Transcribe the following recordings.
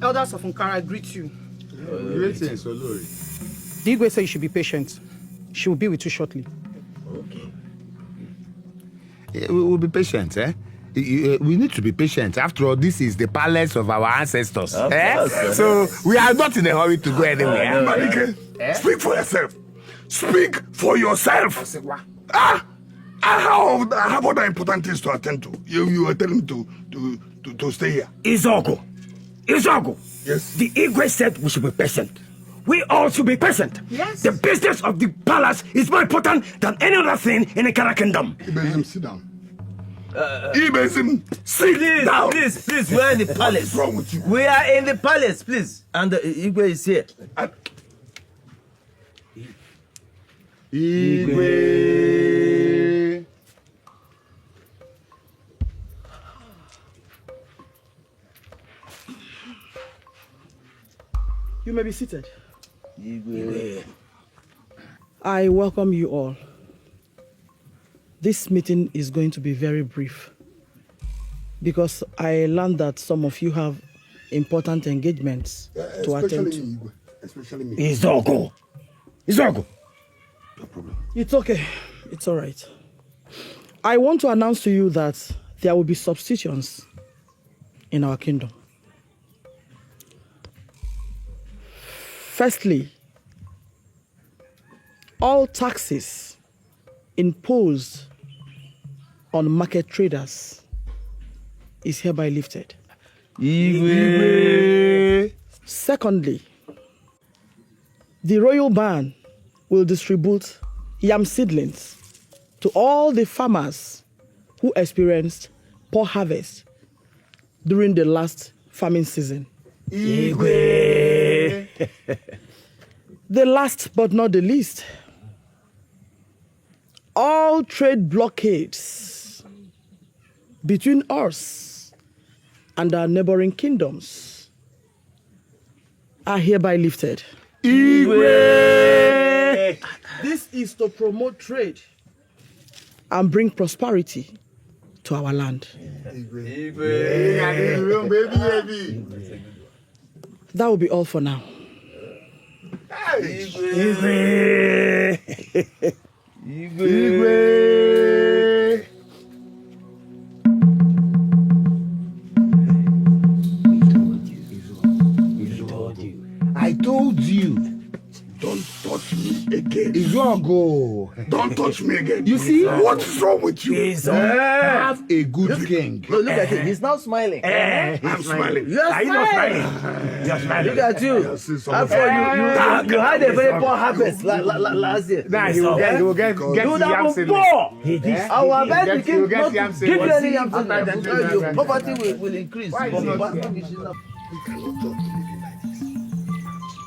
elders of Nkara greet you. Greetings, Olori. The Igwe said you should be patient. She will be with you shortly. Okay. We will be patient, eh? We need to be patient. After all, this is the palace of our ancestors. So we are not in a hurry to go anywhere. Dikeh, speak for yourself. Speak for yourself. I have other important things to attend to. You are telling me to stay here. Izogo. Yes. The Igwe said we should be patient. We all should be patient. Yes. The business of the palace is more important than any other thing in the Nkara kingdom. Ibezim, sit down. Ibezim, sit down. Please, we are in the palace. What's wrong with you? We are in the palace, please. And Igwe is here. Igwe. You may be seated. Igwe. I welcome you all. This meeting is going to be very brief because I learned that some of you have important engagements to attend to. Igwe. Especially me. Izogo. No problem. It's okay. It's all right. I want to announce to you that there will be substitutions in our kingdom. Firstly, all taxes imposed on market traders is hereby lifted. Igwe. Secondly, the royal ban will distribute yam seedlings to all the farmers who experienced poor harvest during the last farming season. Igwe. The last but not the least, all trade blockades between us and our neighboring kingdoms are hereby lifted. Igwe. This is to promote trade and bring prosperity to our land. That will be all for now. Igwe. I told you. Don't touch me again. Izogo. Don't touch me again. You see? What's wrong with you? Have a good king. Look at him. He's not smiling. I'm smiling. You are smiling. Look at you. After you had a very poor harvest last year. Nah, he will get You that will poor. Our harvest became not give you any yam seedlings. Your poverty will increase. We cannot talk to you like this.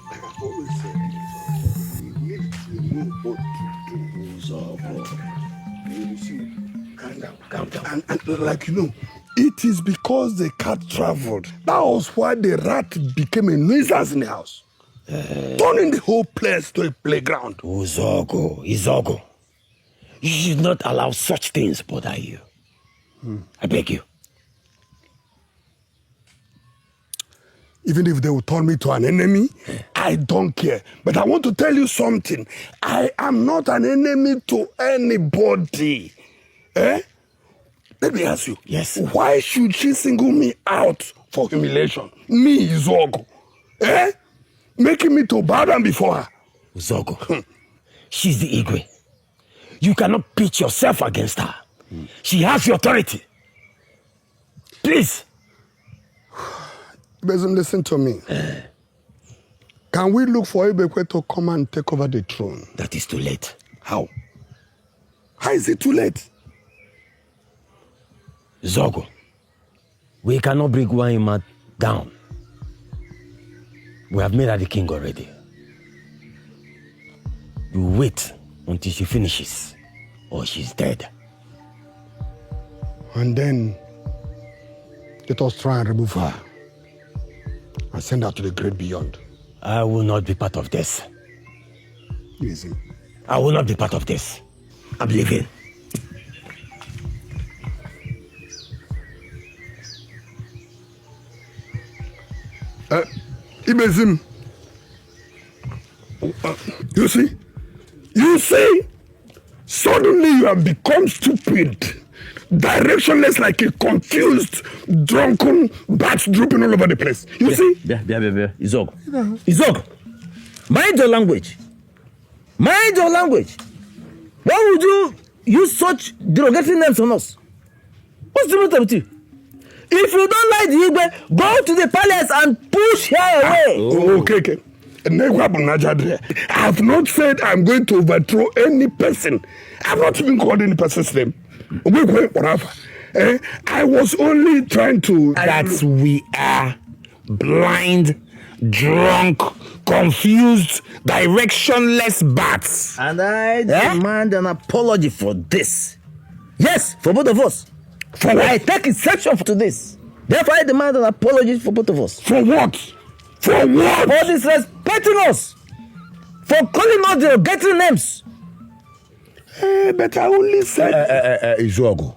Like I always say, we need to know what to do. You see, calm down. And like it is because the cat traveled. That was why the rat became a nuisance in the house. Turning the whole place to a playground. Izogo. You should not allow such things bother you. I beg you. Even if they will turn me to an enemy, I don't care. But I want to tell you something. I am not an enemy to anybody. Let me ask you. Yes. Why should she single me out for humiliation? Me, Izogo. Making me to bow down before her. Izogo. She's the Igwe. You cannot pitch yourself against her. She has the authority. Please. Bezim, listen to me. Can we look for Ibekwe to come and take over the throne? That is too late. How? How is it too late? Zogo, we cannot bring Waima down. We have made her the king already. You wait until she finishes, or she's dead. And then, let us try and remove her and send her to the great beyond. I will not be part of this. Listen. I will not be part of this. I'm leaving. Ibezim. You see, suddenly you have become stupid, directionless, like a confused, drunken bat drooping all over the place. You see? Izog, mind your language. Mind your language. Why would you use such derogatory names on us? What's the matter with you? If you don't like the Igwe, go to the palace and push her away. Okay. I have not said I'm going to overthrow any person. I have not even called any person's name. I was only trying to... That we are blind, drunk, confused, directionless bats. And I demand an apology for this. Yes, for both of us. For what? I take exception to this. Therefore, I demand an apology for both of us. For what? For what? For disrespecting us. For calling us derogatory names. But I only said... Izuogo,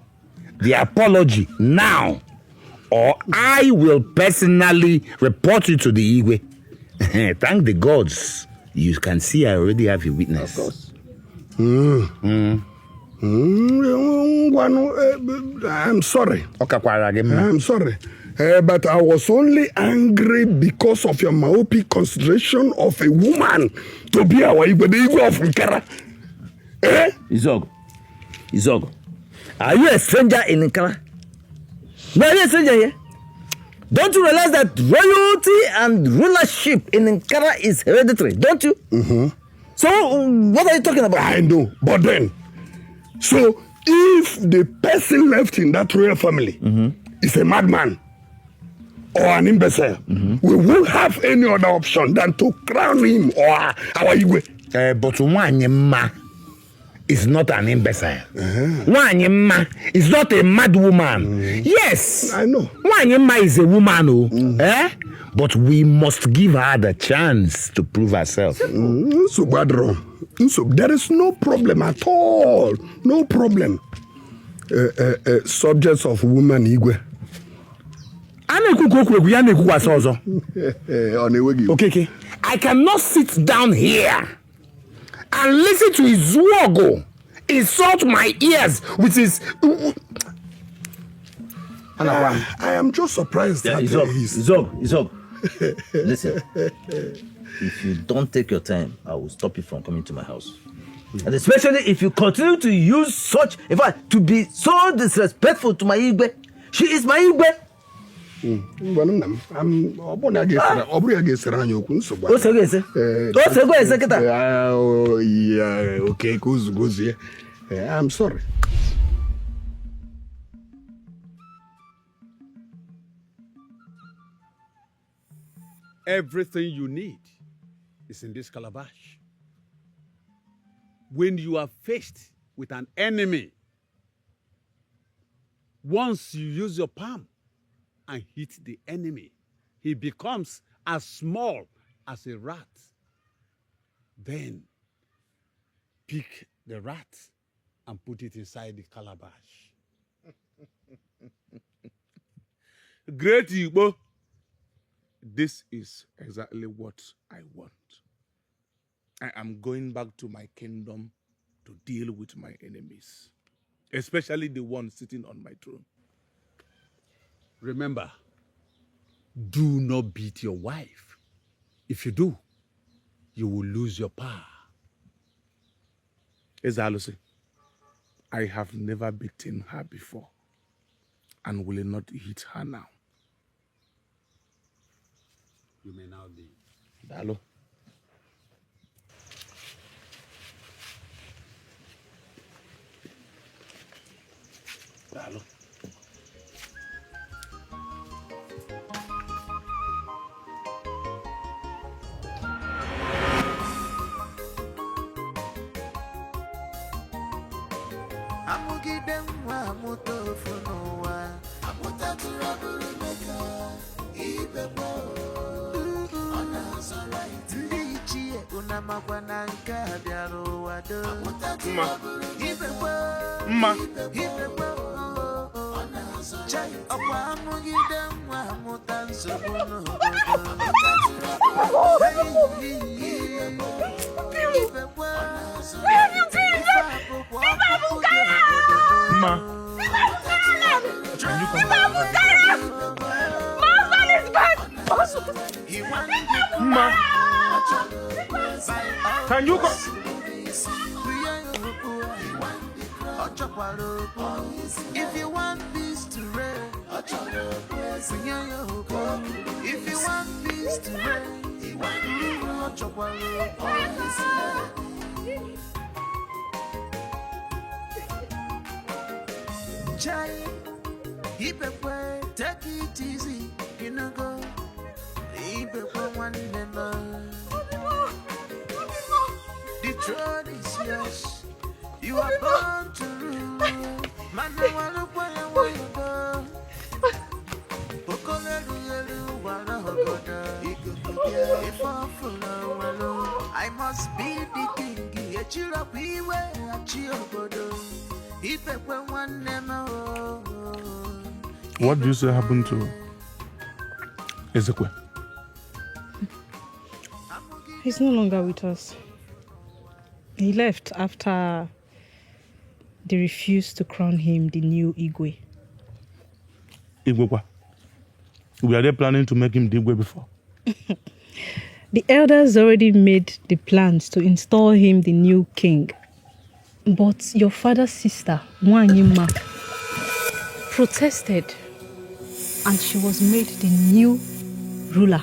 the apology now, or I will personally report you to the Igwe. Thank the gods. You can see I already have a witness. Of course. I'm sorry. I'm sorry. But I was only angry because of your myopic consideration of a woman to be our Igwe, the Igwe of Nkara. Izogo, are you a stranger in Nkara? No, are you a stranger here? Don't you realize that royalty and rulership in Nkara is hereditary? Don't you? Mm-hmm. So, what are you talking about? I know, but then, so if the person left in that royal family is a madman or an imbecile, we won't have any other option than to crown him or our Igwe. But Wanyema is not an imbecile. Wanyema is not a mad woman. Yes, I know. Wanyema is a woman, but we must give her the chance to prove herself. So there is no problem at all. No problem. Subjects of woman Igwe. Okay. I cannot sit down here and listen to his Izuogo insult my ears with his... I am just surprised that Izog. Listen, if you don't take your time, I will stop you from coming to my house. And especially if you continue to use such, in fact, to be so disrespectful to my Igwe. She is my Igwe. I'm sorry. Everything you need is in this calabash. When you are faced with an enemy, once you use your palm and hit the enemy, he becomes as small as a rat. Then pick the rat and put it inside the calabash. Great Igbo. This is exactly what I want. I am going back to my kingdom to deal with my enemies, especially the one sitting on my throne. Remember, do not beat your wife. If you do, you will lose your power. Ezalusi, I have never beaten her before and will not hit her now. You may now leave. Dalo. Mma. Where have you been? Ma. Can you come back? My husband is back. Ma. Can you come? If you want peace to reign, if you want peace to reign, Jai, take it easy, you know go. The throne is yours. You are born to rule. Man, I want to play away you go. I must be the king. What do you say happened to Ezekiel? He's no longer with us. He left after they refused to crown him the new Igwe. Igwe? We are they planning to make him the Igwe before? The elders already made the plans to install him the new king. But your father's sister, Nwanyima, protested and she was made the new ruler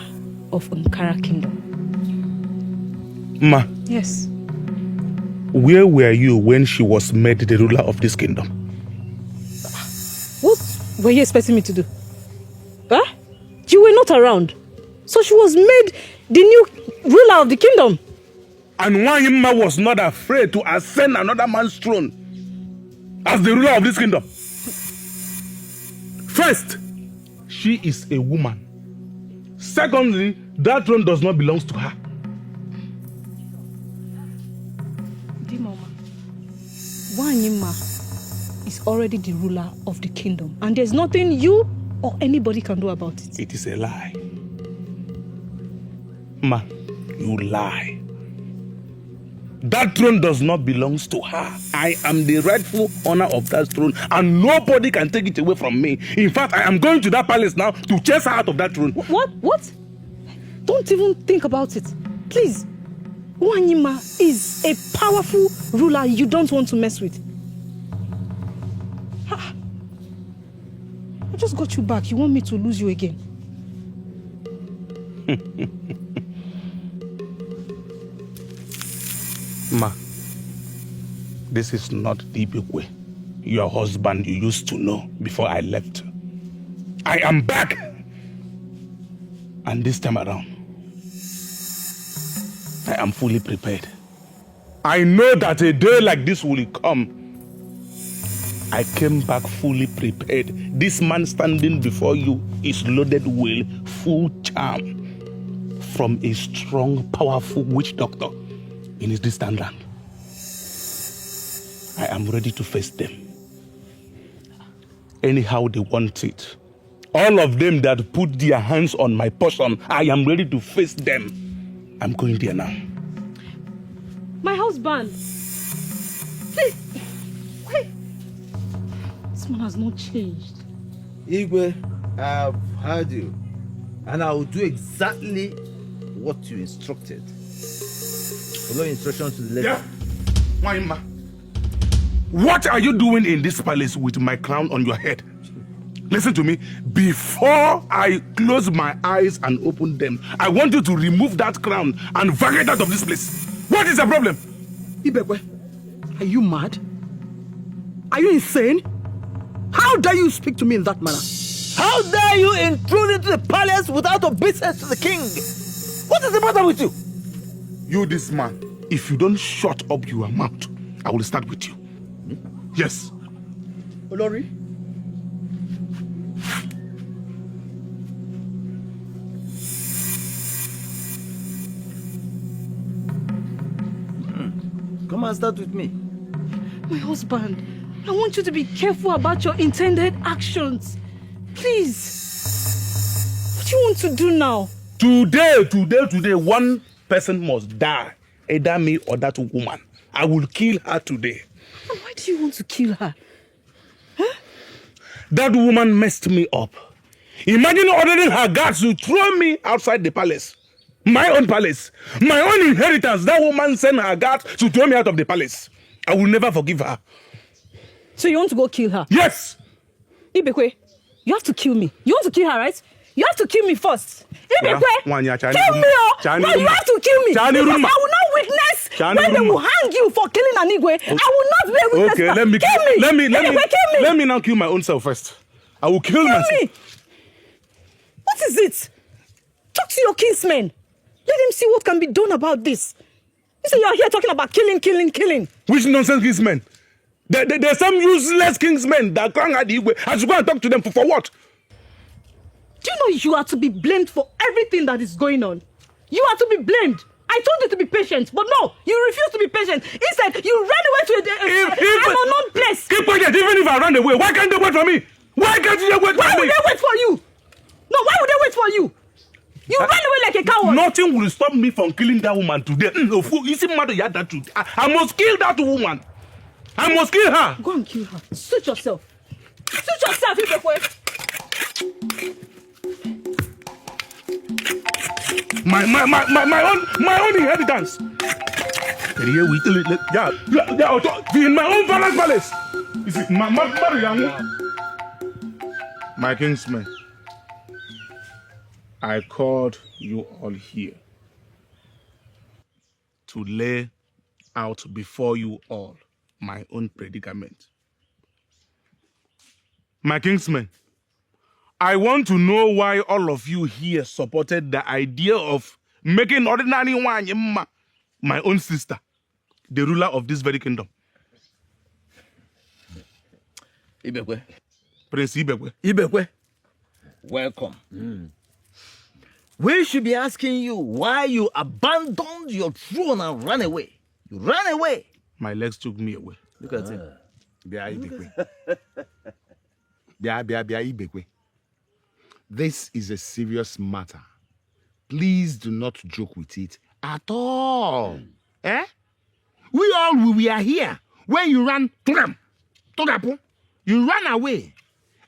of Ankara Kingdom. Ma. Yes. Where were you when she was made the ruler of this kingdom? What were you expecting me to do? Huh? You were not around. So she was made the new ruler of the kingdom. And Nwanyima was not afraid to ascend another man's throne as the ruler of this kingdom. First, she is a woman. Secondly, that throne does not belong to her. Mama, Nwanyima is already the ruler of the kingdom, and there's nothing you or anybody can do about it. It is a lie. Ma, you lie. That throne does not belong to her. I am the rightful owner of that throne, and nobody can take it away from me. In fact, I am going to that palace now to chase her out of that throne. What? Don't even think about it. Please. Nwanyima is a powerful ruler you don't want to mess with. I just got you back. You want me to lose you again? Ma, this is not the Ibekwe, your husband you used to know before I left. I am back. And this time around, I am fully prepared. I know that a day like this will come. I came back fully prepared. This man standing before you is loaded with full charm from a strong, powerful witch doctor in his distant land. I am ready to face them. Anyhow they want it. All of them that put their hands on my person, I am ready to face them. I'm going there now. My husband. Please. Wait. This man has not changed. Igwe, I've heard you. And I will do exactly what you instructed. Follow instructions to the letter. Yeah. Nwanyima, what are you doing in this palace with my crown on your head? Listen to me. Before I close my eyes and open them, I want you to remove that crown and vacate out of this place. What is the problem? Ibekwe, are you mad? Are you insane? How dare you speak to me in that manner? How dare you intrude into the palace without obeisance to the king? What is the matter with you? You, this man, if you don't shut up your mouth, I will start with you. Yes. Olori? Come and start with me. My husband, I want you to be careful about your intended actions. Please. do you want to do now? Today, one person must die. Either me or that woman. I will kill her today. And why do you want to kill her? Huh? That woman messed me up. Imagine ordering her guards to throw me outside the palace. My own palace. My own inheritance. That woman sent her guards to throw me out of the palace. I will never forgive her. So you want to go kill her? Yes. Ibekwe, you have to kill me. You want to kill her, right? You have to kill me first. Ibekwe, kill me, oh! No, you have to kill me. Because I will not witness when they will hang you for killing Anigwe. I will not be a witness. Okay, let me now kill my own self first. I will kill myself. Me. What is it? Talk to your kinsmen. Let them see what can be done about this. You say you're here talking about killing. Which nonsense kingsmen? There's some useless kingsmen that can't have the Igwe. I should go and talk to them for what? Do you know you are to be blamed for everything that is going on? You are to be blamed. I told you to be patient, but no, you refuse to be patient. Instead, you ran away to an unknown place. Keep quiet, even if I run away. Why can't they wait for me? Why can't they wait for me? Why would they wait for you? No, why would they wait for you? You ran away like a coward. Nothing will stop me from killing that woman today. You see, mother, you had that truth. I must kill that woman. I must kill her. Go and kill her. Suit yourself. Suit yourself, Ibekwe. My own inheritance. In my own palace. You see, my kinsmen, I called you all here to lay out before you all my own predicament. My kinsmen, I want to know why all of you here supported the idea of making ordinary Wanyema, my own sister, the ruler of this very kingdom. Ibekwe. Prince Ibekwe. Ibekwe. Welcome. We should be asking you why you abandoned your throne and ran away. You ran away. My legs took me away. Look at him. Ibekwe. This is a serious matter. Please do not joke with it at all. We are here. When you ran, you ran away,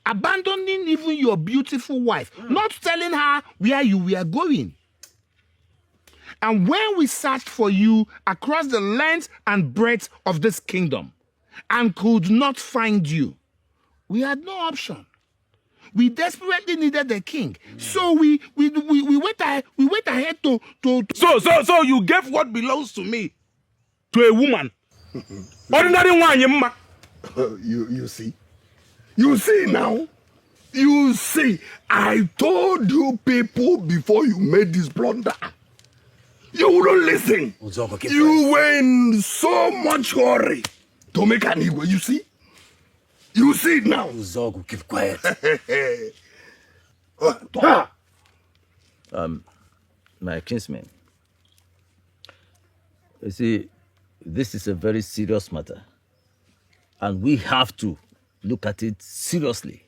abandoning even your beautiful wife, not telling her where you were going. And when we searched for you across the length and breadth of this kingdom and could not find you, we had no option. We desperately needed the king, so we went ahead to. So you gave what belongs to me to a woman. Ordinary one, You see now. You see, I told you people before you made this blunder. You wouldn't listen. You were in so much hurry to make an Igwe. You see? You see it now. Uzogu, keep quiet. My kinsman, you see, this is a very serious matter, and we have to look at it seriously.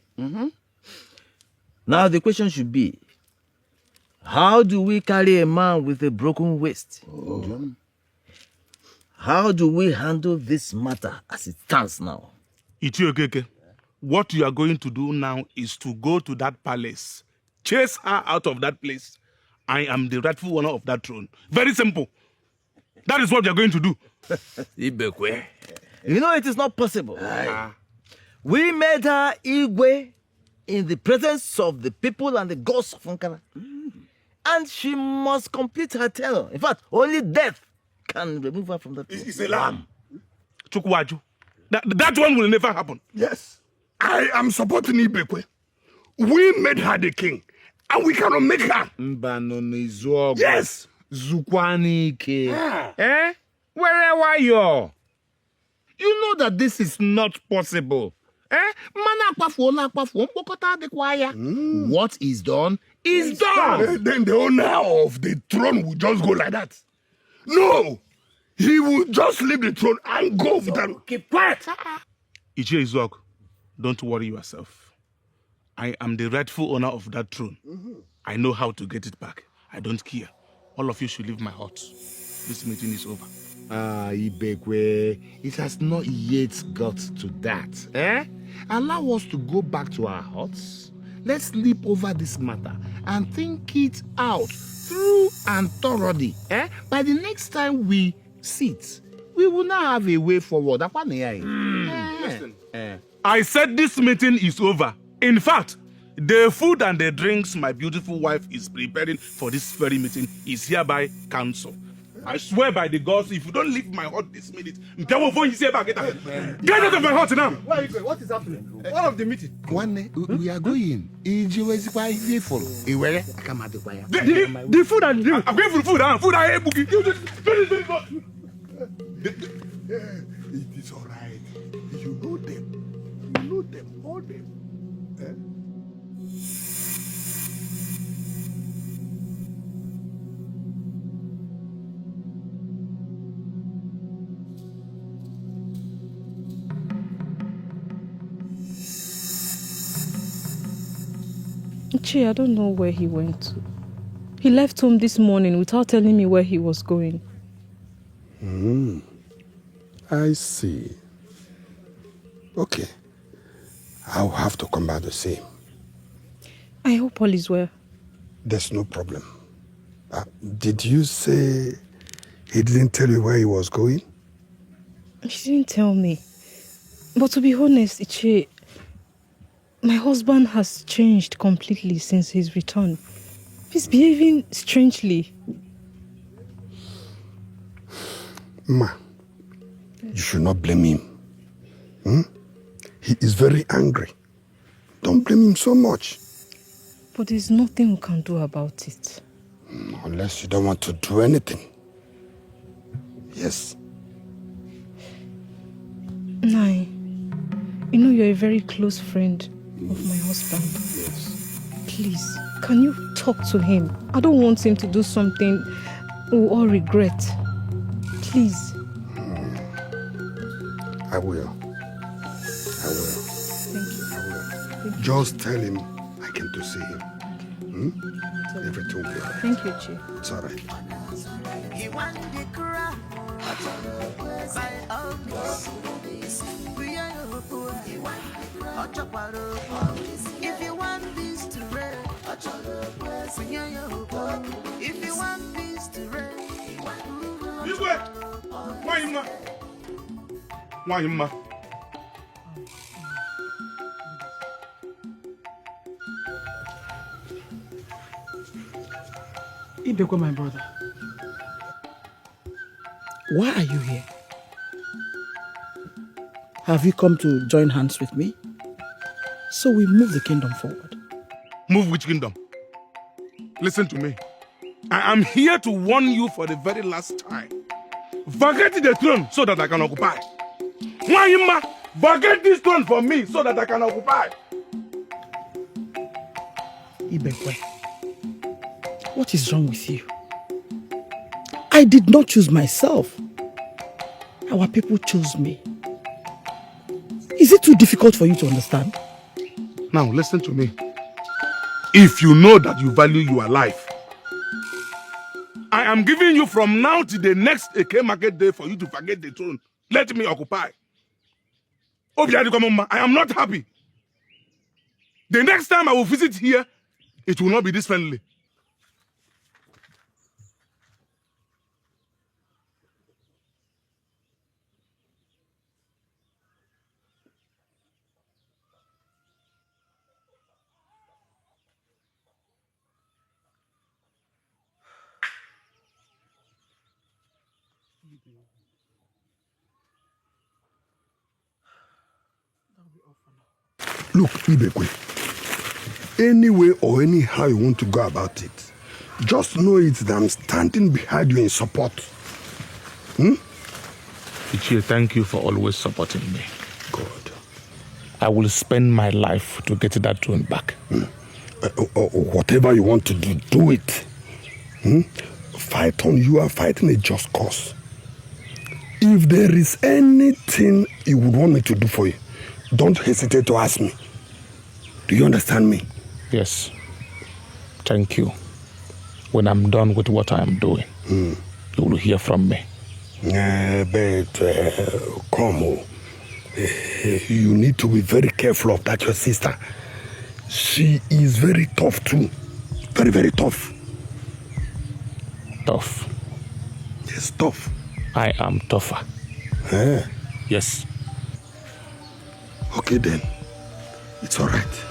Now the question should be, how do we carry a man with a broken waist? How do we handle this matter as it stands now? Ichiokeke, what you are going to do now is to go to that palace, chase her out of that place. I am the rightful owner of that throne. Very simple. That is what you are going to do. Ibekwe. You know it is not possible. We made her Igwe in the presence of the people and the gods of Ankara. And she must complete her tenure. In fact, only death can remove her from that throne. It's a lamb. Chukwaju. That one will never happen. Yes. I am supporting Ibekwe. We made her the king. And we cannot make her. Yes. Zukwanike. Wherever you know that this is not possible. What is done is done. Then the owner of the throne will just go like that. No. He will just leave the throne and go with them. Keep quiet. Ichie Izuoku, don't worry yourself. I am the rightful owner of that throne. I know how to get it back. I don't care. All of you should leave my hut. This meeting is over. Ibekwe, it has not yet got to that. Allow us to go back to our huts. Let's sleep over this matter and think it out through and thoroughly. By the next time we sit, we will now have a way forward. Listen. I said this meeting is over. In fact, the food and the drinks my beautiful wife is preparing for this very meeting is hereby cancelled. I swear by the gods, if you don't leave my hut this minute, get out of my hut now. What is happening? What of the meeting? We are going. The food and drink. I'm going for food. Food I ate. It is all right. You know them. You know them. All them. Chi, I don't know where he went to. He left home this morning without telling me where he was going. I see. Okay. I'll have to come back to see him. I hope all is well. There's no problem. Did you say he didn't tell you where he was going? He didn't tell me. But to be honest, Ichi, my husband has changed completely since his return. He's behaving strangely. Ma, you should not blame him. He is very angry. Don't blame him so much. But there's nothing we can do about it. Unless you don't want to do anything. Yes. Nai, you know you're a very close friend of my husband. Yes. Please, can you talk to him? I don't want him to do something we'll all regret. Please. I will. Thank you. I will. Just tell him I came to see him. Everything will be all right. Thank you, Chi. It's all right. He want the crown by all means. We are your poor. If you want peace to reign, we are your poor. If you want peace to reign, this way. Why, ma? Ibekwe, my brother. Why are you here? Have you come to join hands with me? So we move the kingdom forward. Move which kingdom? Listen to me. I am here to warn you for the very last time. Vacate the throne so that I can occupy. Why, vacate this throne for me so that I can occupy. Ibekwe, what is wrong with you? I did not choose myself. Our people chose me. Is it too difficult for you to understand? Now listen to me. If you know that you value your life, I am giving you from now to the next Eke market day for you to forget the throne. Let me occupy. I am not happy. The next time I will visit here, it will not be this friendly. Look, Ibekwe, any way or anyhow you want to go about it, just know it that I'm standing behind you in support. Ichie, thank you for always supporting me. God. I will spend my life to get that throne back. Whatever you want to do, do it. Fight on. You are fighting a just cause. If there is anything you would want me to do for you, don't hesitate to ask me. Do you understand me? Yes. Thank you. When I'm done with what I am doing, you will hear from me. But come on. You need to be very careful of that, your sister. She is very tough too. Very, very tough. Tough? Yes, tough. I am tougher. Yes. Okay then. It's all right.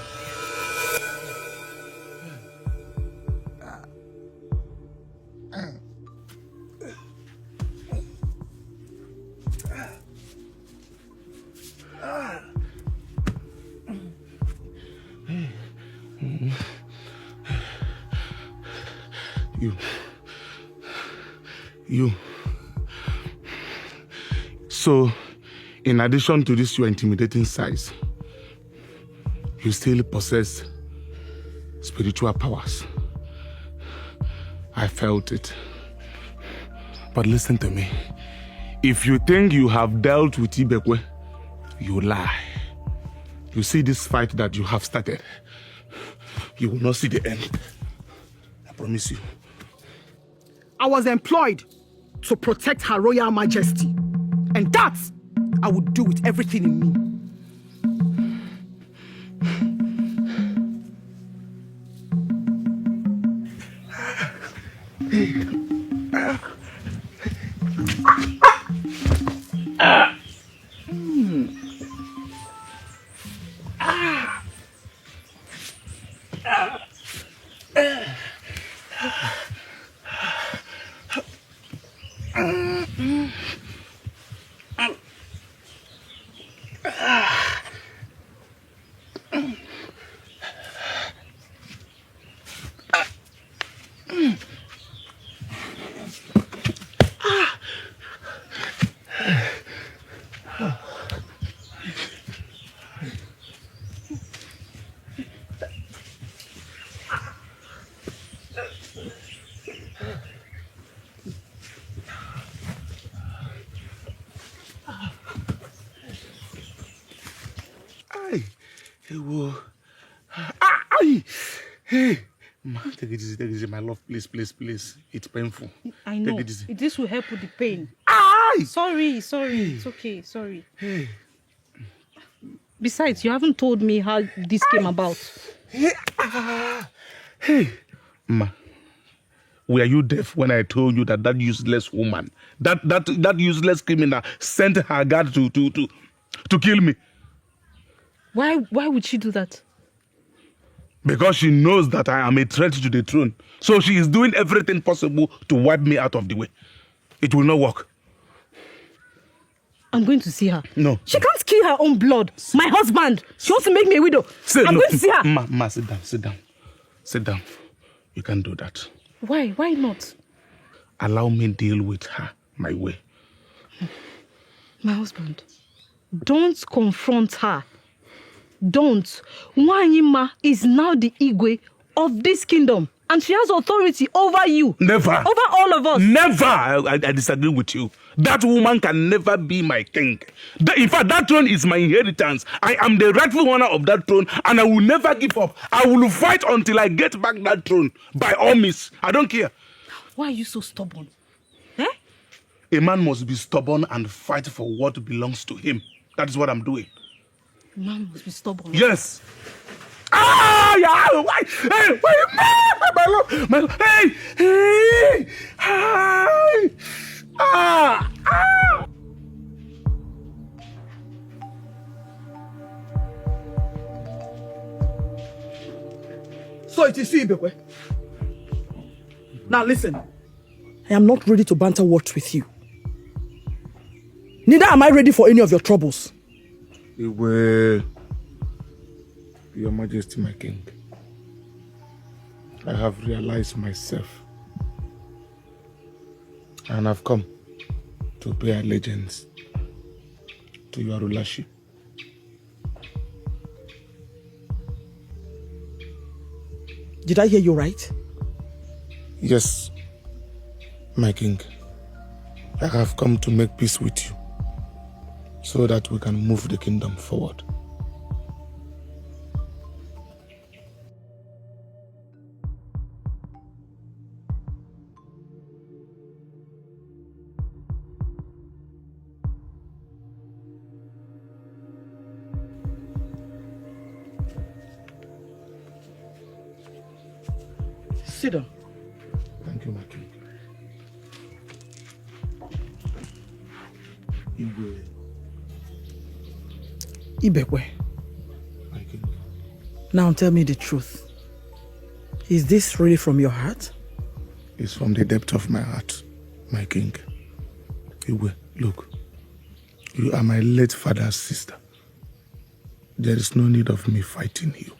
You. So, in addition to this, your intimidating size, you still possess spiritual powers. I felt it. But listen to me. If you think you have dealt with Ibekwe, you lie. You see this fight that you have started, you will not see the end. I promise you. I was employed to protect Her Royal Majesty. And that I would do with everything in me. Hey, ma, take it easy, my love, please. It's painful. I know. Take it easy. This will help with the pain. Aye! Sorry. It's okay, sorry. Hey. Besides, you haven't told me how this came about. Hey, ma, were you deaf when I told you that useless woman, that useless criminal sent her guard to kill me? Why would she do that? Because she knows that I am a threat to the throne. So she is doing everything possible to wipe me out of the way. It will not work. I'm going to see her. No. She can't kill her own blood. My husband. She wants to make me a widow. I'm going to see her. Ma, sit down. You can't do that. Why? Why not? Allow me deal with her my way. My husband, don't confront her. Don't. Wanyima is now the Igwe of this kingdom. And she has authority over you. Never. Over all of us. Never. I disagree with you. That woman can never be my king. In fact, that throne is my inheritance. I am the rightful owner of that throne, and I will never give up. I will fight until I get back that throne. By all means. I don't care. Why are you so stubborn? A man must be stubborn and fight for what belongs to him. That is what I'm doing. A man must be stubborn. Yes. Yeah. Why? Hey, wait, my love. Hey. Hi. So it is you, Ibekwe. Now listen. I am not ready to banter words with you. Neither am I ready for any of your troubles. Your Majesty, my King, I have realized myself and I've come to pay allegiance to your rulership. Did I hear you right? Yes, my King. I have come to make peace with you so that we can move the kingdom forward. Sit down. Thank you, my king. Igwe. Ibekwe. My king. Now tell me the truth. Is this really from your heart? It's from the depth of my heart, my king. Igwe, look. You are my late father's sister. There is no need of me fighting you.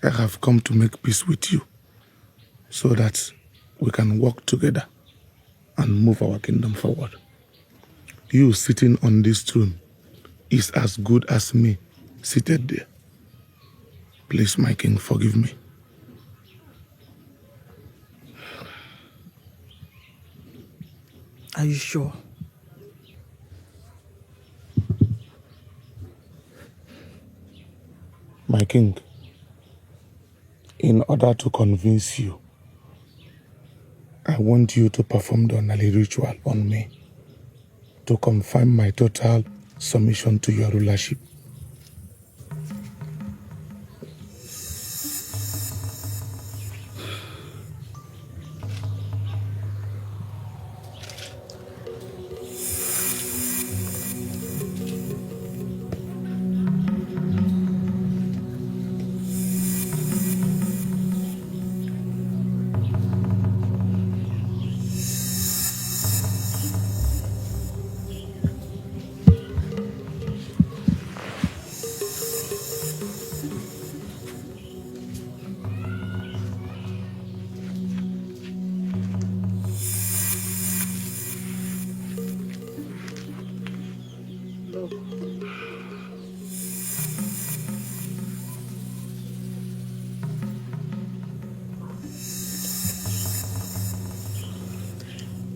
I have come to make peace with you so that we can work together and move our kingdom forward. You sitting on this throne is as good as me seated there. Please, my king, forgive me. Are you sure? My king, in order to convince you, I want you to perform the Onali ritual on me to confirm my total submission to your rulership.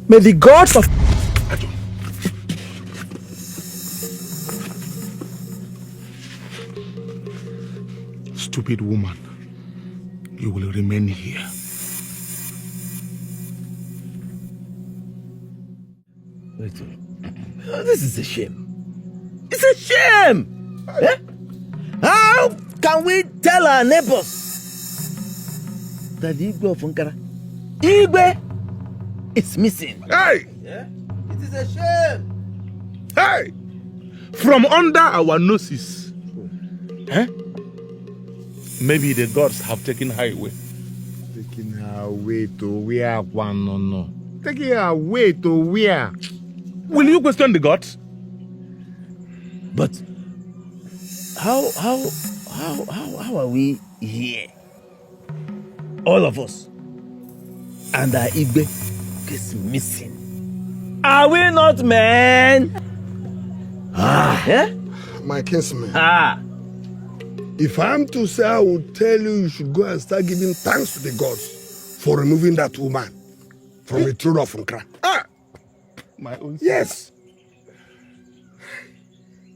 May the gods of... Stupid woman, you will remain here. Wait, this is a shame. It's a shame! Eh? How can we tell our neighbors that the Igwe of Nkara, Igwe, is missing? Hey! Yeah? It is a shame! Hey! From under our noses. Eh? Maybe the gods have taken her away. Taking her away to where, no. Taking her away to where? Will you question the gods? But how are we here? All of us. And our Igwe is missing. Are we not men? Yeah? My kinsman. If I'm to say, I will tell you should go and start giving thanks to the gods for removing that woman from the throne of Nkra. My own son. Yes.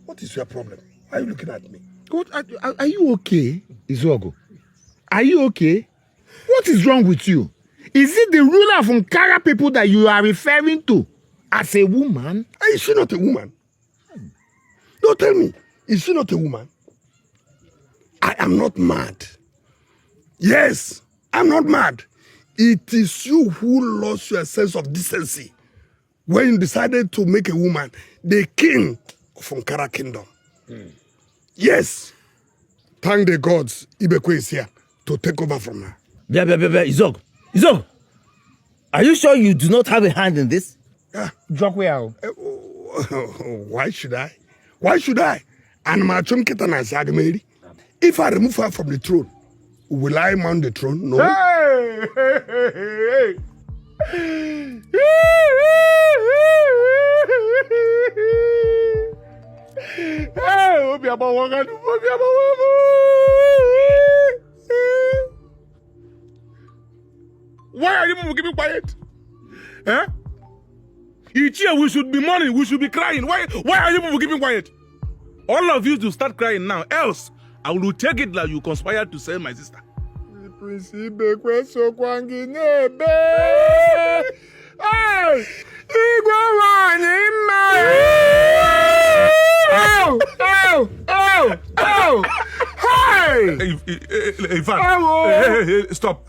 What is your problem? Why are you looking at me? What, are you okay, Izogo? Are you okay? What is wrong with you? Is it the ruler of Nkara people that you are referring to as a woman? Is she not a woman? No, tell me. Is she not a woman? I am not mad. Yes, I'm not mad. It is you who lost your sense of decency when you decided to make a woman the king of Nkara kingdom. Yes. Thank the gods Ibekwe is here to take over from her. Izog, are you sure you do not have a hand in this? Why should I? Why should I? And my if I remove her from the throne, will I mount the throne? No. Hey! Why are you people keeping quiet? Eh? Each year we should be mourning, we should be crying. Why are you people keeping quiet? All of you to start crying now, else I will take it that you conspired to sell my sister. Hey! In fact, hey, stop.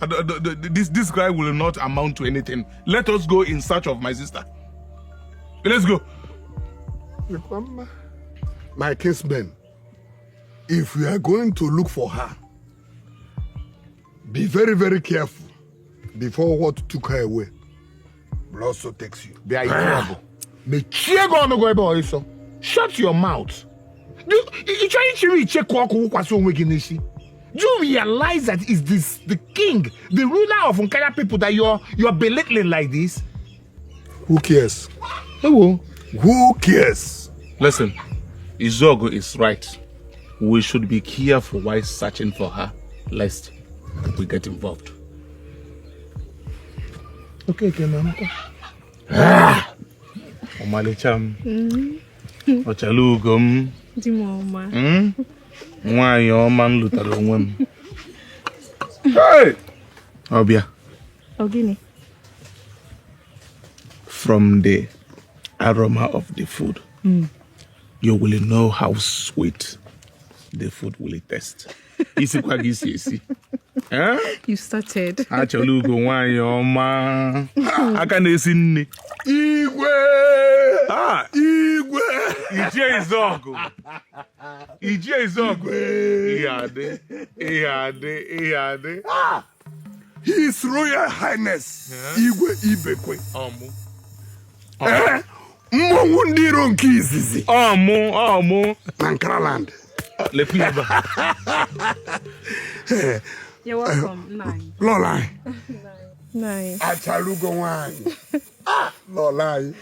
This guy will not amount to anything. Let us go in search of my sister. Let's go. My kinsman, if we are going to look for her, be very, very careful before what took her away will also takes you. Shut your mouth. Do you realize that is this the king, the ruler of Nkara people that you're belittling like this? Who cares? Hello. Who cares? Listen, Izogo is right. We should be careful while searching for her, lest we get involved. Okay, ma'am. Omalicham. Ochalugum. Dimoma. Why your man lutaro wem? Hey! Obia. Ogini. From the aroma of the food, you will know how sweet the food will taste. You started. Achalugo, why your man? I can see Igwe! Igwe! Ije Izogo. Iyade. His Royal Highness Igwe Ibekwe. Mmonwu ndị iro nke izizi. Ọmụ. Ankara land. You're welcome. Nine. Lolai. Nine. Achalugo nwanyị. Lolai.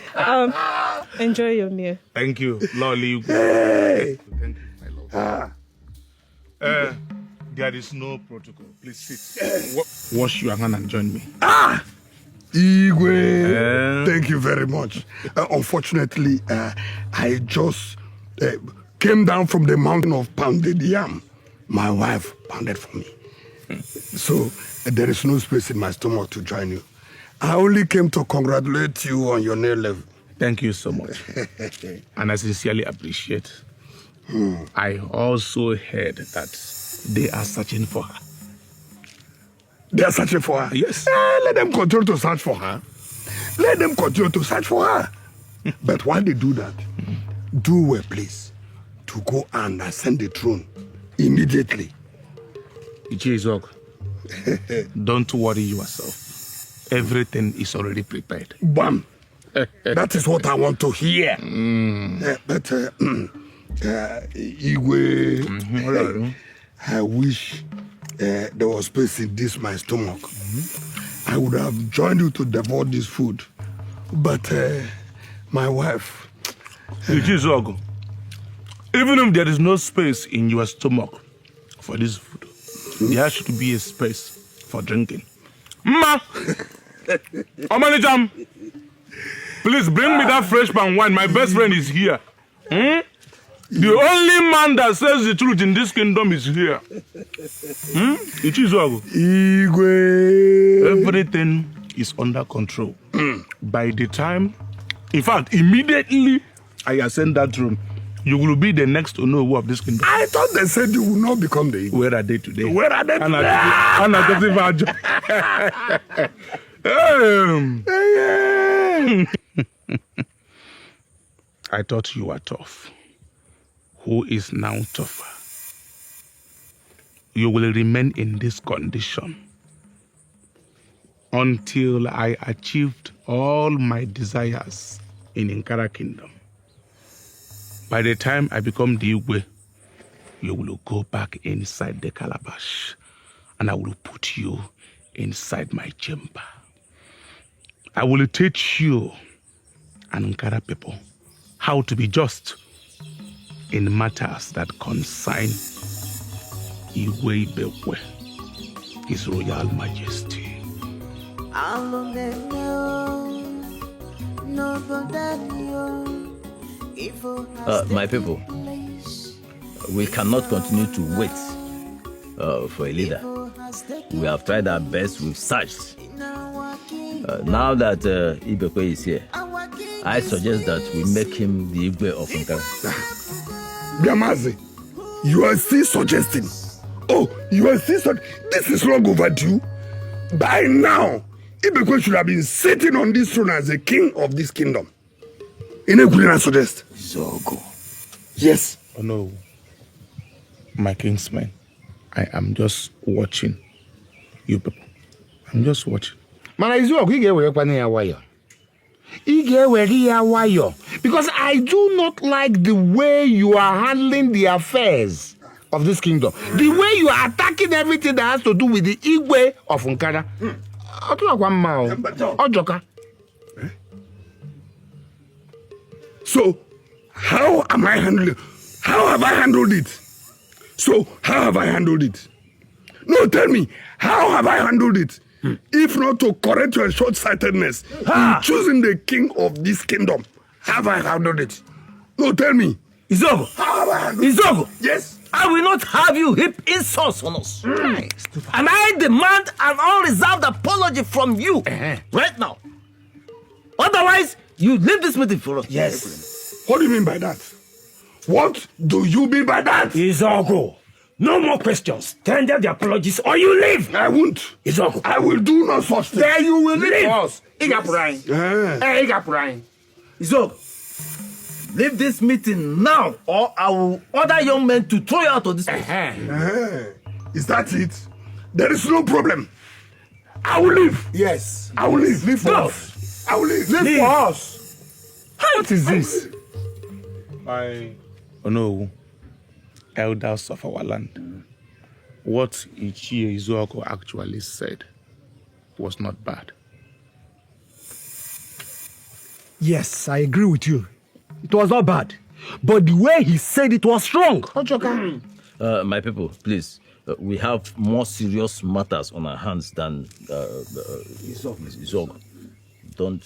Enjoy your meal. Thank you, Lolly. Hey. Thank you, my love. There is no protocol. Please sit. Wash your hand and join me. Igwe, thank you very much. Unfortunately, I just came down from the mountain of pounded yam. My wife pounded for me. So there is no space in my stomach to join you. I only came to congratulate you on your new level. Thank you so much. And I sincerely appreciate. I also heard that they are searching for her. They are searching for her? Yes. Let them continue to search for her. Let them continue to search for her. But while they do that, do well, please, to go and ascend the throne immediately. Ichizog, don't worry yourself. Everything is already prepared. Bam! That is what I want to hear. But Igwe, I wish there was space in this my stomach. I would have joined you to devour this food. But my wife... Ichizog, even if there is no space in your stomach for this food, there should be a space for drinking. Ma! Omanijam! Please bring me that fresh pan wine. My best friend is here. The only man that says the truth in this kingdom is here. Ichizog. Igwe. Everything is under control. By the time, in fact, immediately I ascend that throne, you will be the next to know of this kingdom. I thought they said you will not become the Igwe. Where are they today? Where are they today? I thought you were tough. Who is now tougher? You will remain in this condition until I achieved all my desires in Nkara Kingdom. By the time I become the Igwe, you will go back inside the calabash and I will put you inside my chamber. I will teach you and Nkara people how to be just in matters that concern Igwe Ibekwe, His Royal Majesty. My people, we cannot continue to wait for a leader. We have tried our best, we've searched. Now that Ibekwe is here, I suggest that we make him the Igwe of Nkara. Biamazi, you are still suggesting. Oh, you are still this is long overdue. By now, Ibekwe should have been sitting on this throne as the king of this kingdom. I suggest. Zogo. Yes. Oh no. My kingsmen, I am just watching you people. I'm just watching. Man, I do because I do not like the way you are handling the affairs of this kingdom. The way you are attacking everything that has to do with the Igwe of Nkara. So, how am I handling? How have I handled it? So, how have I handled it? No, tell me, how have I handled it? If not to correct your short-sightedness in choosing the king of this kingdom, have I handled it? No, tell me. Izogo. How have I handled it? Izogo. Yes. I will not have you heap insults on us. And I demand an unreserved apology from you right now. Otherwise, you leave this meeting for us. Yes. What do you mean by that? What do you mean by that? Izogo. No more questions. Tender the apologies or you leave. I won't. Izogo. I will do no such thing. There you will Leave. us. Izogo, leave this meeting now or I will order young men to throw you out of this place. Is that it? There is no problem. I will leave. Yes. I will leave. Leave for Go. us. I will leave. Leave for us. What is this? My elders of our land. What Ichie Izuoko actually said was not bad. Yes, I agree with you. It was not bad. But the way he said it was wrong. My people, please. We have more serious matters on our hands than Izogo. Don't.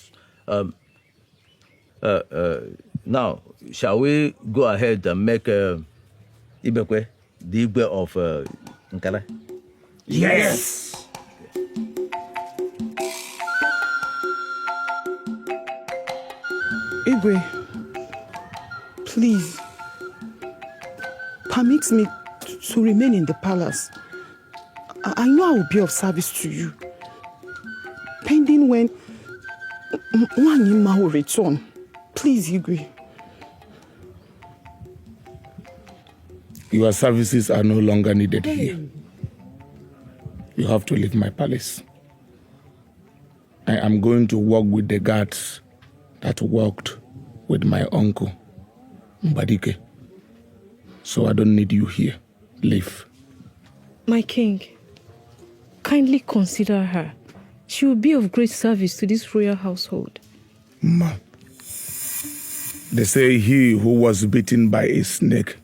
Now, shall we go ahead and make Ibekwe the Igwe of Nkara? Yes. Igwe, please, permit me to remain in the palace. I know I will be of service to you. Pending when Nwanyima will return. Please, Igwe. Your services are no longer needed here. You have to leave my palace. I am going to work with the guards that worked with my uncle, Dikeh. So I don't need you here. Leave. My king, kindly consider her. She will be of great service to this royal household. Ma. They say he who was bitten by a snake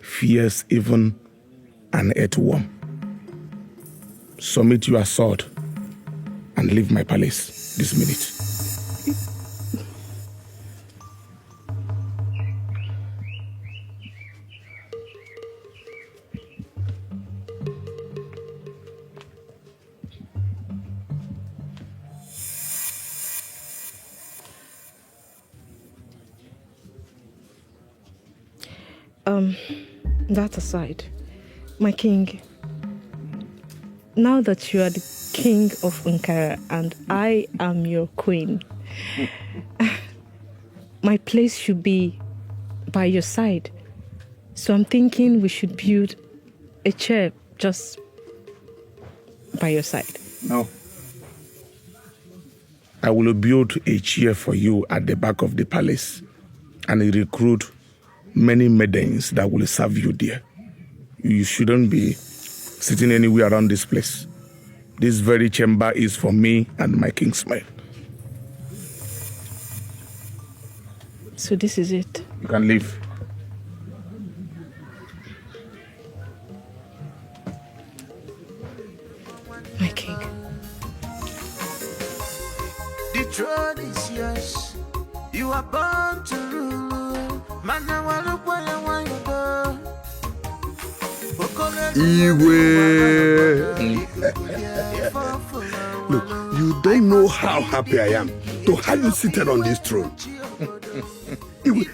fears even an earthworm. Submit your sword and leave my palace this minute. That aside, my king, now that you are the king of Nkara and I am your queen, my place should be by your side. So I'm thinking we should build a chair just by your side. No. I will build a chair for you at the back of the palace and recruit many maidens that will serve you there. You shouldn't be sitting anywhere around this place. This very chamber is for me and my kingsmen. So this is it. You can leave. My king. The throne is yours. You are born to rule. Look, you don't know how happy I am to have you seated on this throne.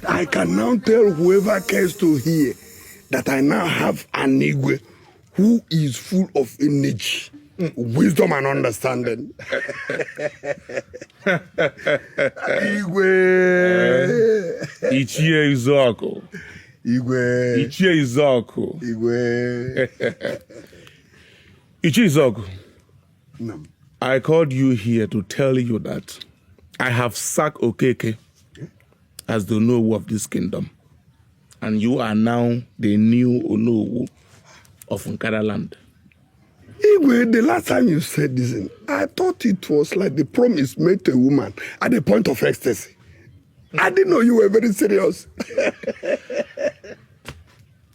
I can now tell whoever cares to hear that I now have an Igwe who is full of energy, wisdom, and understanding. Igwe. Ichie Izoko. Igwe. Ichie Izoko. Igwe. Ichie Izoko. No. I called you here to tell you that I have sacked Okeke as the Onowu of this kingdom. And you are now the new Onowu of Nkara land. Igwe, the last time you said this, I thought it was like the promise made to a woman at the point of ecstasy. I didn't know you were very serious.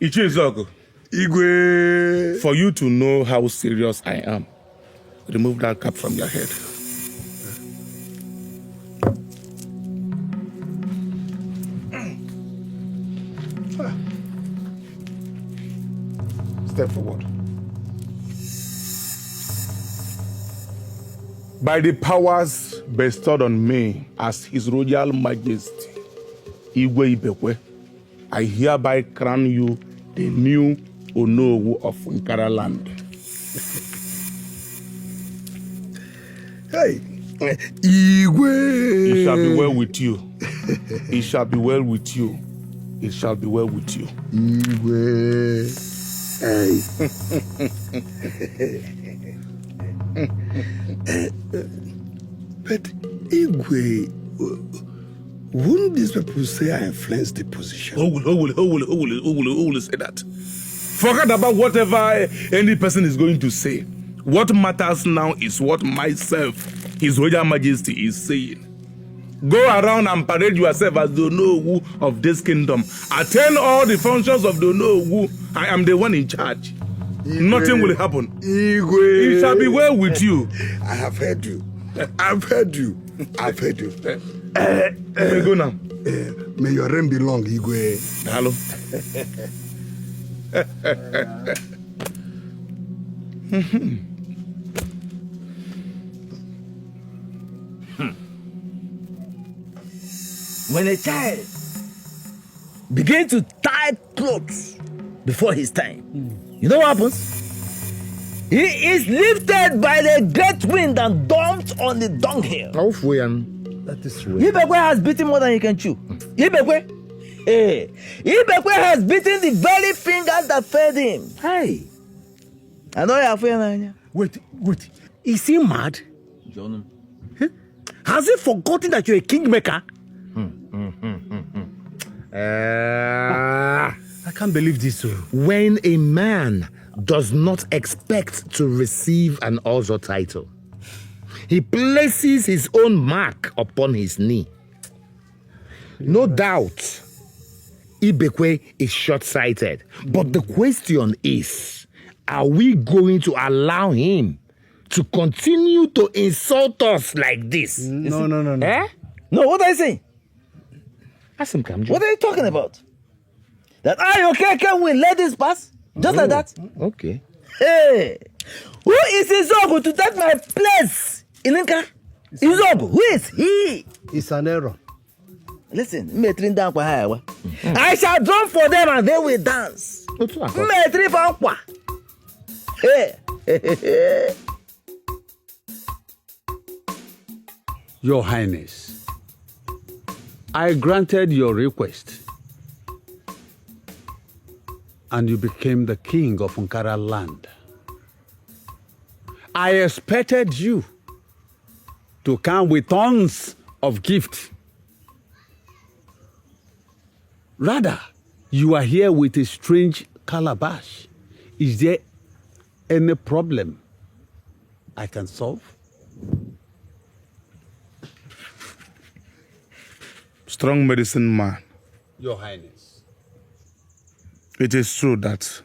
Ichie Izoko. Igwe. For you to know how serious I am, remove that cap from your head. Step forward. By the powers bestowed on me as His Royal Majesty, Igwe Ibekwe, I hereby crown you the new Onowu of Nkara land. Hey, Igwe. It shall be well with you. It shall be well with you. It shall be well with you. Igwe. Hey. But Igwe, wouldn't these people say I influenced the position? Who will say that? Forget about whatever any person is going to say. What matters now is what myself, His Royal Majesty, is saying. Go around and parade yourself as the Onowu of this kingdom. Attend all the functions of the Onowu. I am the one in charge. Igwe. Nothing will happen. Igwe. It shall be well with you. I have heard you. I've heard you. I've heard you. May go now. May your reign be long, Igwe. Hello. When a child begins to tie clothes before his time, you know what happens? He is lifted by the great wind and dumped on the dunghill. That is way. Ibekwe has beaten more than he can chew. Ibekwe has beaten the very fingers that fed him. Hey. I know you are afraid. Wait. Is he mad? John. Has he forgotten that you're a kingmaker? I can't believe this. When a man does not expect to receive an Ozo title, he places his own mark upon his knee. No doubt, Ibekwe is short-sighted. But the question is, are we going to allow him to continue to insult us like this? No. Eh? No, what are you saying? Ask him, Kamjo. What are you talking about? That can we let this pass? Just like that? Okay. Hey! Who is Izogu to take my place in Inca? Izogu, who is he? It's an error. Listen, I shall drum for them and they will dance. Hey. Your Highness, I granted your request and you became the king of Nkara land. I expected you to come with tons of gifts. Rather, you are here with a strange calabash. Is there any problem I can solve? Strong medicine man. Your Highness. It is true that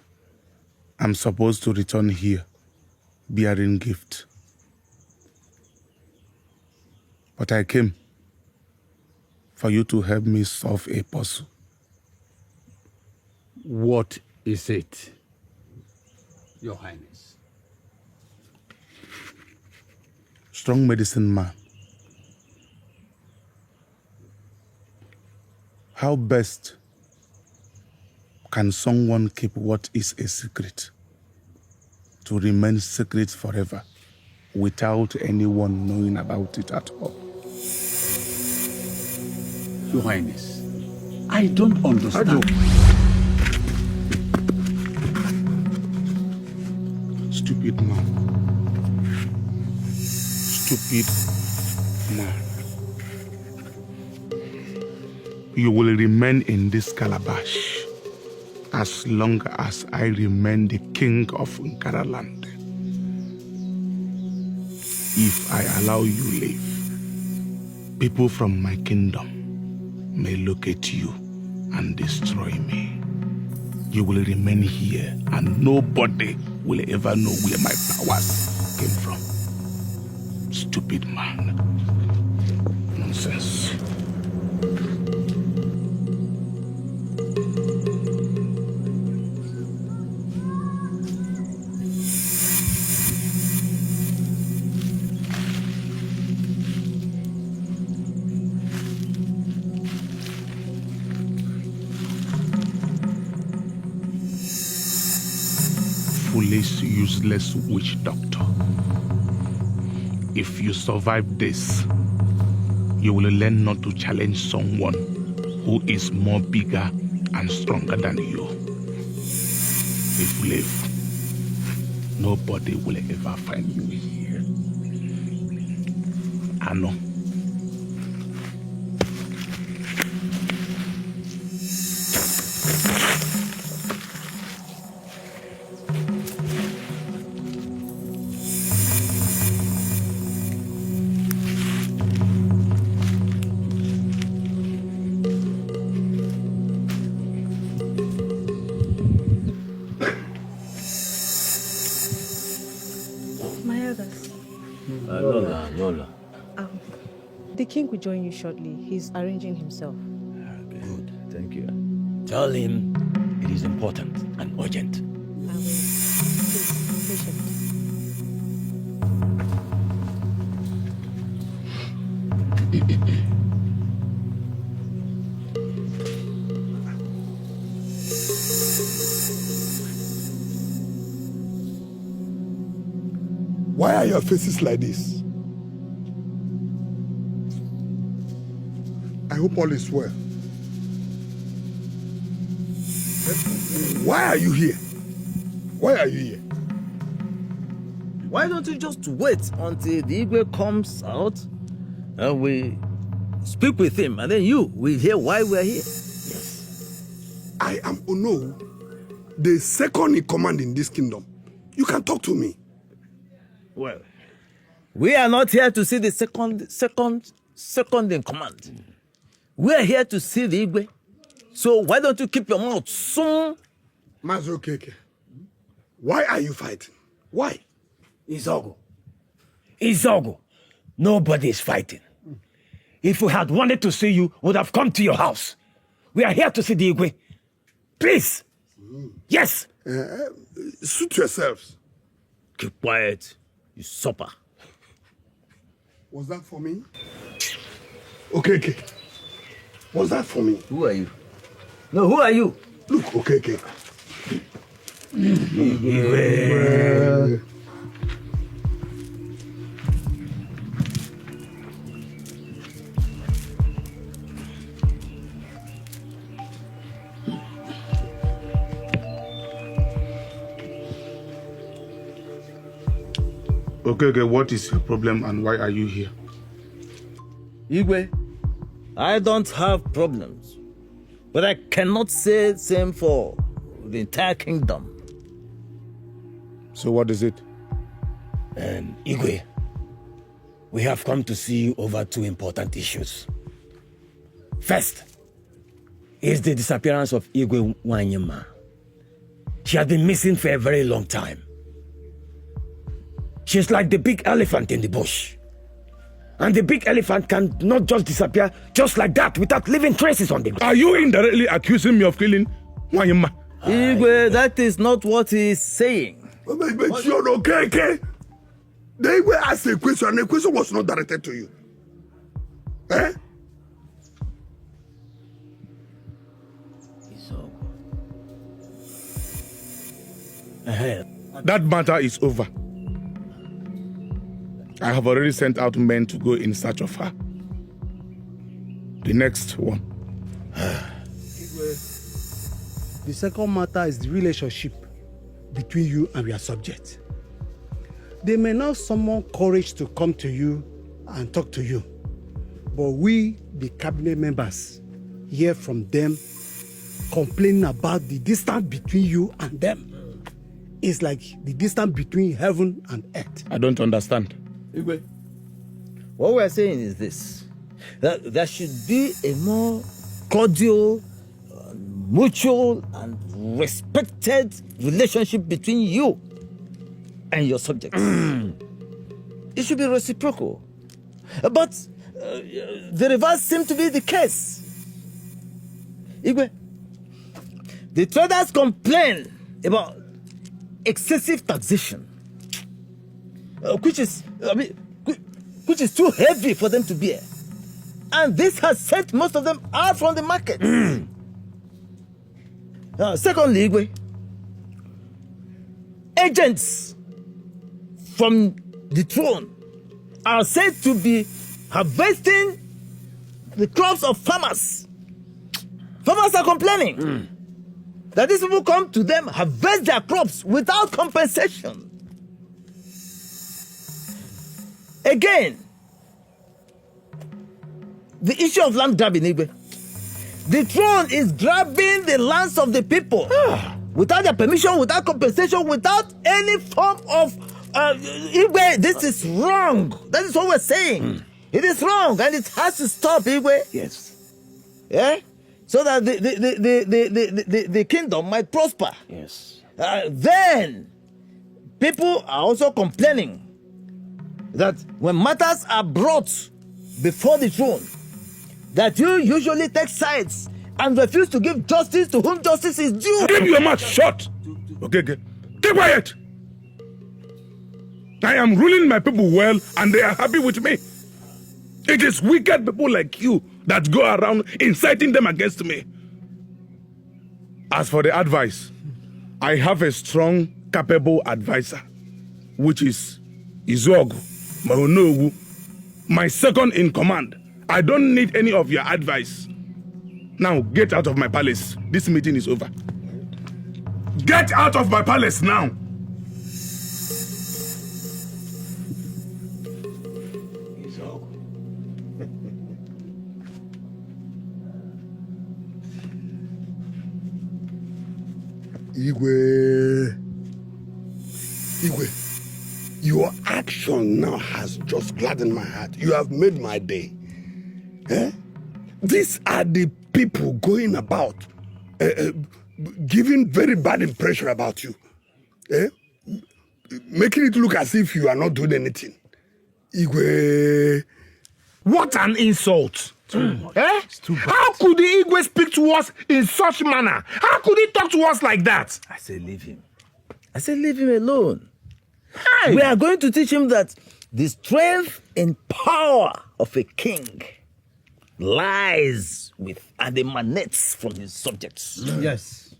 I'm supposed to return here bearing gift. But I came for you to help me solve a puzzle. What is it, Your Highness? Strong medicine man. How best can someone keep what is a secret? to remain secret forever without anyone knowing about it at all. Your Highness, I don't understand. Stupid man. Stupid man. You will remain in this calabash as long as I remain the king of Nkara land. If I allow you live, people from my kingdom may locate you and destroy me. You will remain here and nobody will ever know where my powers came from. Stupid man. Nonsense. Foolish, useless witch doctor. If you survive this, you will learn not to challenge someone who is more bigger and stronger than you. If you live, nobody will ever find you here. I know. Lola. The king will join you shortly. He's arranging himself. Good, thank you. Tell him it is important and urgent. I will. Please, be patient. Why are your faces like this? I hope all is well. Why are you here? Why are you here? Why don't you just wait until the Igwe comes out and we speak with him, and then you will hear why we are here? Yes. I am Ono, the second in command in this kingdom. You can talk to me. Well, we are not here to see the second in command. We are here to see the Igwe. So why don't you keep your mouth soon? Mazo Keke, why are you fighting? Why? Izogo. Nobody is fighting. If we had wanted to see you, we would have come to your house. We are here to see the Igwe. Please. Yes. Suit yourselves. Keep quiet, you supper. Was that for me? Okay. Was that for me? Who are you? No, who are you? Look, okay. Okay, what is your problem and why are you here? Igwe, I don't have problems, but I cannot say the same for the entire kingdom. So what is it? Igwe, we have come to see you over two important issues. First is the disappearance of Igwe Wanyama. She has been missing for a very long time. She's like the big elephant in the bush. And the big elephant can not just disappear just like that without leaving traces on the ground. Are you indirectly accusing me of killing Wanyama? Igwe, that is not what he is saying. But you're okay. The Igwe asked a question and the question was not directed to you. Eh? That matter is over. I have already sent out men to go in search of her. The next one. The second matter is the relationship between you and your subject. They may not summon courage to come to you and talk to you, but we, the cabinet members, hear from them complaining about the distance between you and them. It's like the distance between heaven and earth. I don't understand. Igwe, what we are saying is this, that there should be a more cordial, mutual, and respected relationship between you and your subjects. It should be reciprocal. But the reverse seems to be the case. Igwe, the traders complain about excessive taxation, which is too heavy for them to bear. And this has sent most of them out from the market. Secondly, Igwe, agents from the throne are said to be harvesting the crops of farmers. Farmers are complaining that these people come to them, harvest their crops without compensation. Again, the issue of land grabbing, Igwe. The throne is grabbing the lands of the people without their permission, without compensation, without any form of Igwe. This is wrong. That is what we're saying. It is wrong, and it has to stop, Igwe. Yes. Yeah, so that the kingdom might prosper. Yes. Then people are also complaining that when matters are brought before the throne, that you usually take sides and refuse to give justice to whom justice is due. Keep your mouth shut. Okay. Keep quiet. I am ruling my people well, and they are happy with me. It is wicked people like you that go around inciting them against me. As for the advice, I have a strong, capable advisor, which is Izogu Mahonowu, my second in command. I don't need any of your advice. Now, get out of my palace. This meeting is over. Get out of my palace now. Igwe, your action now has just gladdened my heart. You have made my day. These are the people going about giving very bad impression about you. Making it look as if you are not doing anything. Igwe. What an insult. How could the Igwe speak to us in such manner? How could he talk to us like that? I say leave him. I say leave him alone. Hey. We are going to teach him that the strength and power of a king lies with and emanates from his subjects. Yes.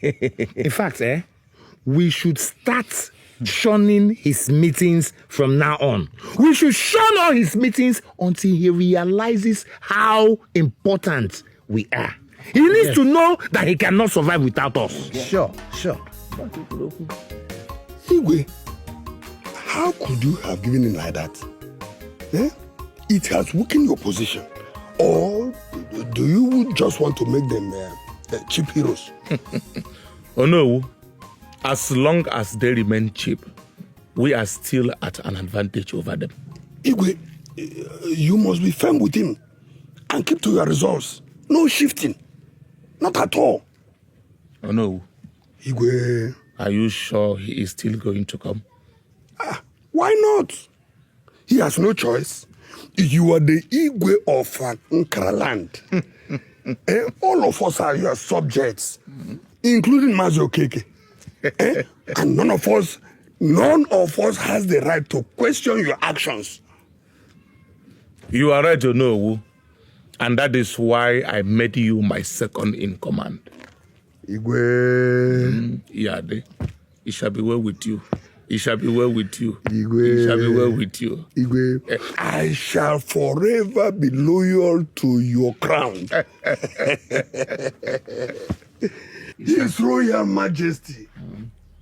In fact, we should start shunning his meetings from now on. We should shun all his meetings until he realizes how important we are. He needs to know that he cannot survive without us. Sure. Igwe, how could you have given in like that? It has weakened your position. Or do you just want to make them cheap heroes? Oh no. As long as they remain cheap, we are still at an advantage over them. Igwe, you must be firm with him and keep to your results. No shifting. Not at all. Oh no. Igwe. Are you sure he is still going to come? Why not? He has no choice. You are the Igwe of Nkara land. All of us are your subjects, including Mazi Okeke. And none of us has the right to question your actions. You are right, Onowu, and that is why I made you my second in command. Igwe. Yade. It shall be well with you. It shall be well with you. Igwe. It shall be well with you. Igwe. I shall forever be loyal to your crown. His Royal Majesty,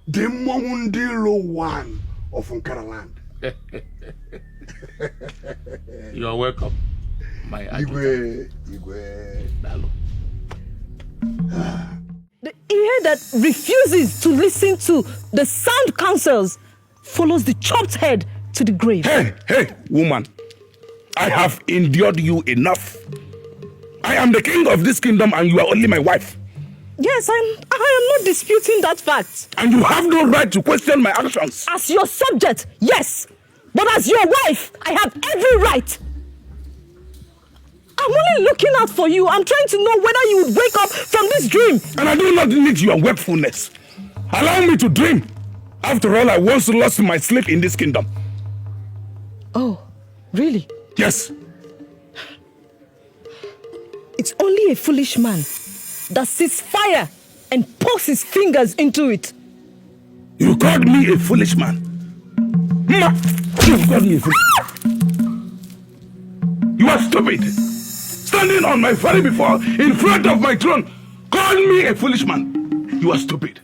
the Momundilo one of Nkaraland. You are welcome, my Igwe. Dalo. The ear that refuses to listen to the sound counsels follows the chopped head to the grave. Hey, woman. I have endured you enough. I am the king of this kingdom and you are only my wife. Yes, I am not disputing that fact. And you have no right to question my actions. As your subject, yes. But as your wife, I have every right. I'm only looking out for you. I'm trying to know whether you would wake up from this dream. And I do not need your wakefulness. Allow me to dream. After all, I once lost my sleep in this kingdom. Oh, really? Yes. It's only a foolish man that sees fire and pokes his fingers into it. You called me a foolish man. You called me a foolish man. You are stupid. Standing on my very before, in front of my throne, call me a foolish man. You are stupid.